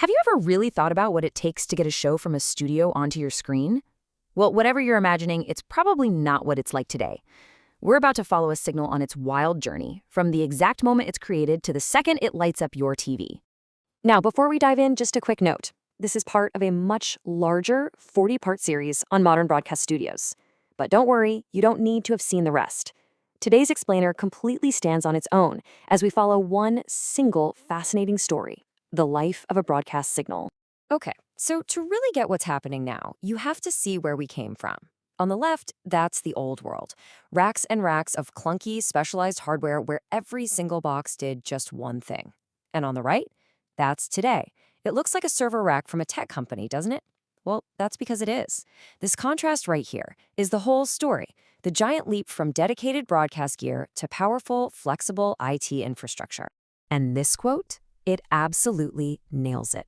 Have you ever really thought about what it takes to get a show from a studio onto your screen? Well, whatever you're imagining, it's probably not what it's like today. We're about to follow a signal on its wild journey, from the exact moment it's created to the second it lights up your TV. Now, before we dive in, just a quick note. This is part of a much larger 40-part series on modern broadcast studios. But don't worry, you don't need to have seen the rest. Today's explainer completely stands on its own as we follow one single fascinating story, the life of a broadcast signal. Okay, so to really get what's happening now, you have to see where we came from. On the left, that's the old world. Racks and racks of clunky, specialized hardware where every single box did just one thing. And on the right, that's today. It looks like a server rack from a tech company, doesn't it? Well, that's because it is. This contrast right here is the whole story, the giant leap from dedicated broadcast gear to powerful, flexible IT infrastructure. And this quote, it absolutely nails it.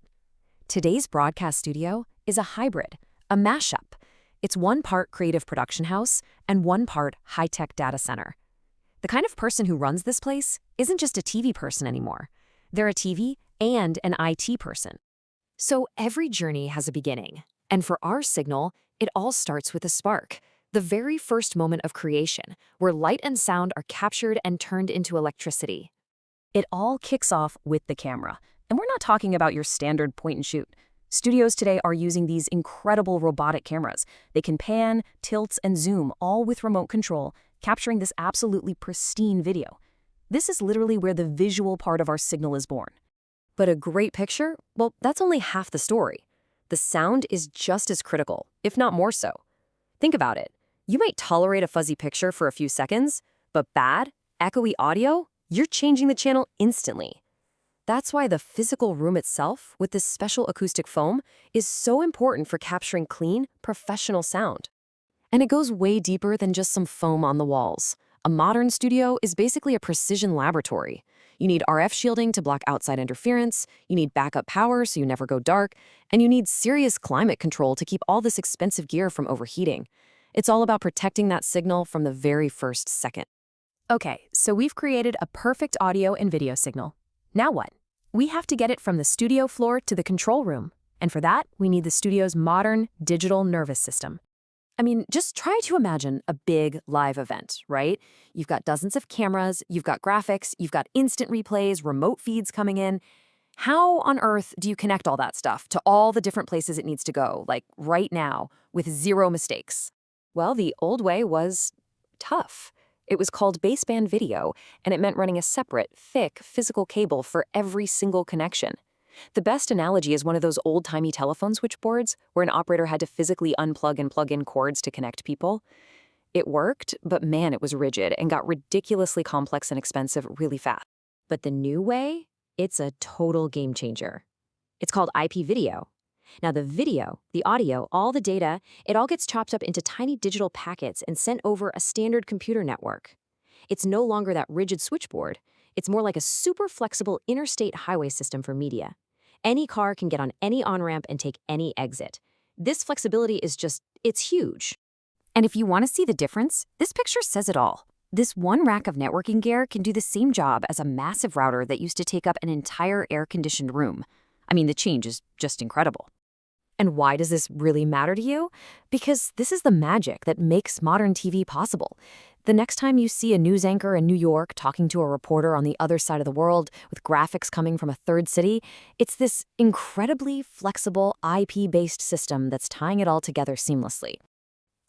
Today's broadcast studio is a hybrid, a mashup. It's one part creative production house and one part high-tech data center. The kind of person who runs this place isn't just a TV person anymore. They're a TV and an IT person. So every journey has a beginning. And for our signal, it all starts with a spark, the very first moment of creation, where light and sound are captured and turned into electricity. It all kicks off with the camera. And we're not talking about your standard point and shoot. Studios today are using these incredible robotic cameras. They can pan, tilt, and zoom, all with remote control, capturing this absolutely pristine video. This is literally where the visual part of our signal is born. But a great picture? Well, that's only half the story. The sound is just as critical, if not more so. Think about it. You might tolerate a fuzzy picture for a few seconds, but bad, echoey audio? You're changing the channel instantly. That's why the physical room itself, with this special acoustic foam, is so important for capturing clean, professional sound. And it goes way deeper than just some foam on the walls. A modern studio is basically a precision laboratory. You need RF shielding to block outside interference, you need backup power so you never go dark, and you need serious climate control to keep all this expensive gear from overheating. It's all about protecting that signal from the very first second. Okay, so we've created a perfect audio and video signal. Now what? We have to get it from the studio floor to the control room. And for that, we need the studio's modern digital nervous system. I mean, just try to imagine a big live event, right? You've got dozens of cameras, you've got graphics, you've got instant replays, remote feeds coming in. How on earth do you connect all that stuff to all the different places it needs to go, like right now, with zero mistakes? Well, the old way was tough. It was called baseband video, and it meant running a separate, thick, physical cable for every single connection. The best analogy is one of those old-timey telephone switchboards where an operator had to physically unplug and plug in cords to connect people. It worked, but man, it was rigid and got ridiculously complex and expensive really fast. But the new way, it's a total game changer. It's called IP video. Now the video, the audio, all the data, it all gets chopped up into tiny digital packets and sent over a standard computer network. It's no longer that rigid switchboard. It's more like a super flexible interstate highway system for media. Any car can get on any on-ramp and take any exit. This flexibility is it's huge. And if you want to see the difference, this picture says it all. This one rack of networking gear can do the same job as a massive router that used to take up an entire air-conditioned room. I mean, the change is just incredible. And why does this really matter to you? Because this is the magic that makes modern TV possible. The next time you see a news anchor in New York talking to a reporter on the other side of the world with graphics coming from a third city, it's this incredibly flexible IP-based system that's tying it all together seamlessly.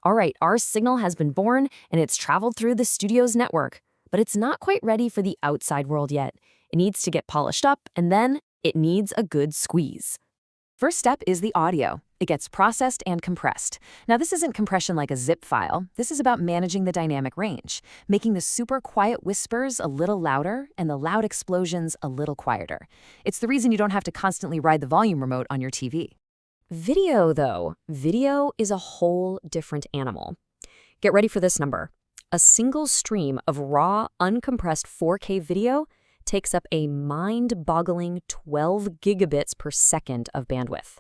All right, our signal has been born and it's traveled through the studio's network, but it's not quite ready for the outside world yet. It needs to get polished up, and then it needs a good squeeze. First step is the audio. It gets processed and compressed. Now, this isn't compression like a zip file. This is about managing the dynamic range, making the super quiet whispers a little louder and the loud explosions a little quieter. It's the reason you don't have to constantly ride the volume remote on your TV. Video, though, video is a whole different animal. Get ready for this number. A single stream of raw, uncompressed 4K video takes up a mind-boggling 12 gigabits per second of bandwidth.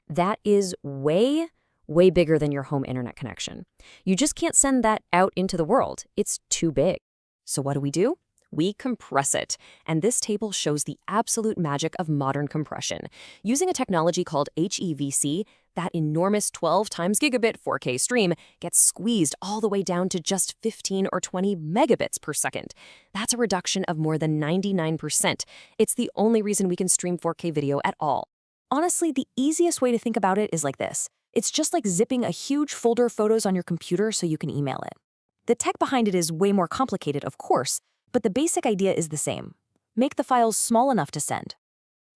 That is way bigger than your home internet connection. You just can't send that out into the world. It's too big. So what do? We compress it. And this table shows the absolute magic of modern compression. Using a technology called HEVC, that enormous 12 times gigabit 4K stream gets squeezed all the way down to just 15 or 20 megabits per second. That's a reduction of more than 99%. It's the only reason we can stream 4K video at all. Honestly, the easiest way to think about it is like this. It's just like zipping a huge folder of photos on your computer so you can email it. The tech behind it is way more complicated, of course, but the basic idea is the same. Make the files small enough to send.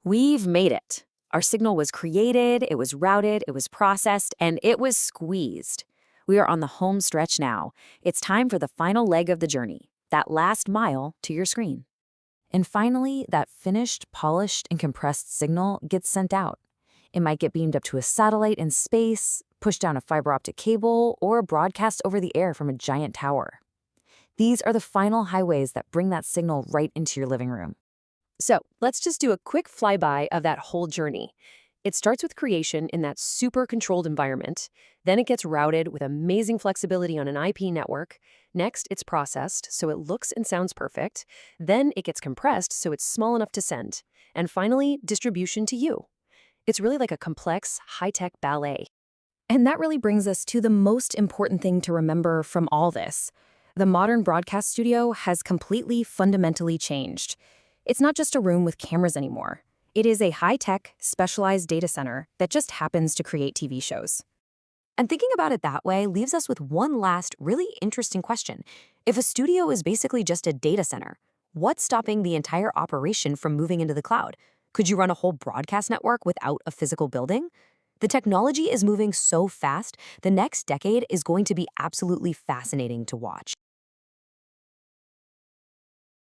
We've made it. Our signal was created, it was routed, it was processed, and it was squeezed. We are on the home stretch now. It's time for the final leg of the journey, that last mile to your screen. And finally, that finished, polished, and compressed signal gets sent out. It might get beamed up to a satellite in space, pushed down a fiber optic cable, or broadcast over the air from a giant tower. These are the final highways that bring that signal right into your living room. So let's just do a quick flyby of that whole journey. It starts with creation in that super controlled environment. Then it gets routed with amazing flexibility on an IP network. Next, it's processed so it looks and sounds perfect. Then it gets compressed so it's small enough to send. And finally, distribution to you. It's really like a complex, high-tech ballet. And that really brings us to the most important thing to remember from all this. The modern broadcast studio has completely, fundamentally changed. It's not just a room with cameras anymore. It is a high-tech, specialized data center that just happens to create TV shows. And thinking about it that way leaves us with one last, really interesting question. If a studio is basically just a data center, what's stopping the entire operation from moving into the cloud? Could you run a whole broadcast network without a physical building? The technology is moving so fast, the next decade is going to be absolutely fascinating to watch.